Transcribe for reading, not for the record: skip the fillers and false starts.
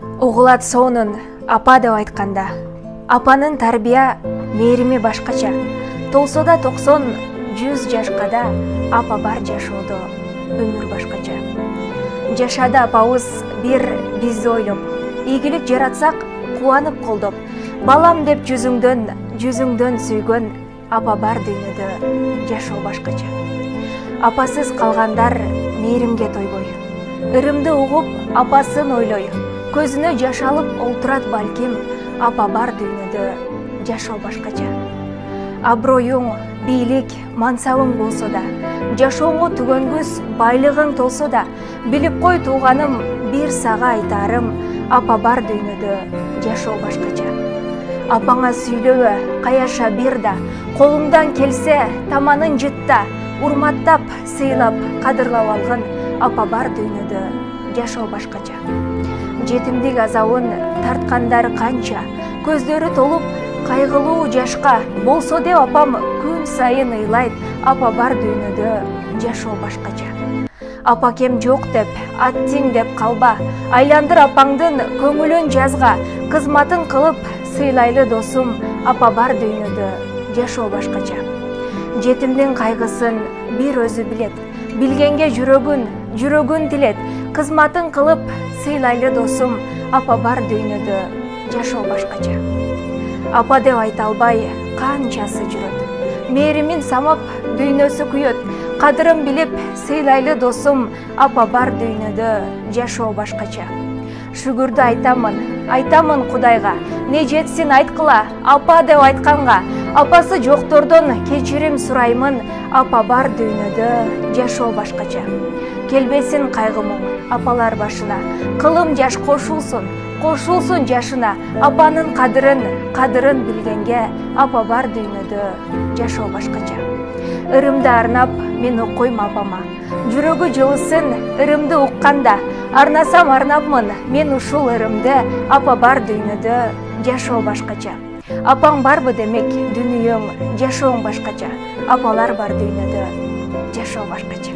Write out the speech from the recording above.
Угулат сонун апа деп айтканда, апанын тарбия мээрими башкача. Толсо да 90-100 жашка да апа бар жашоодо өмүр башкача. Жашады апабыз бир бизди ойлоп, ийгилик жаратсак кубанып колдоп, балам деп жүзүңдөн сүйгөн апа бар дүйнөдө жашоо башкача. Апасыз калгандар мээримге тойбой, ырымды угуп апасын ойлой, көзүнө жаш алып олтурат балким, апа бар дүйнөдө жашоо башкача. Аброюң, бийлик, мансабың болсо да, жашооңо түгөнгүс байлыгың толсо да, билип кой тууганым, бир сага айтарым, апа бар дүйнөдө жашоо башкача. Апаңа сүйлөбө, каяша бир да, колуңдан келсе таманын жытта, урматтап, сыйлап, кадырлап алгын, апа бар дүйнөдө жашоо башкача. Жетимдик азабын тарткандар канча, көздөрү толуп кайгылуу жашка, болсо деп апам күн сайын ыйлайт, апа бар дүйнөдө жашоо башкача. Апа кем жок деп, аттиң деп калба, айландыр апаңдын көңүлүн жазга, кызматын кылып сыйлайлы досум, апа бар дүйнөдө жашоо башкача. Жетимдин кайгысын бир өзү билет, билгенге жүрөгүн тилет, кызматын кылып сыйлайлы досум, апа бар дүйнөдө жашоо башкача. Апа деп айта албай канчасы жүрөт, мээримин самап дүйнөсү күйөт, кадырын билип сыйлайлы досум, апа бар дүйнөдө жашоо башкача. Шүгүрдү айтамын Кудайга, не жетсин айткыла, апа деп айтканга, апасы жоктордон кечирим сураймын, апа бар дүйнөдө жашоо башкача. Келбесин кайгымың апалар башына, кылым жаш кошулсун жашына, апанын кадырын билгенге, апа бар дүйнөдө жашоо башкача. Ырымды арнап мен окуйм апама, жүрөгү жылысын ырымды укканда, арнасам арнапмын мен ушул ырымды, апа бар дүйнөдө жашоо башкача. Апаң барбы демек дүнүйөң, жашооң башкача, апалар бар дүйнөдө жашоо башкача.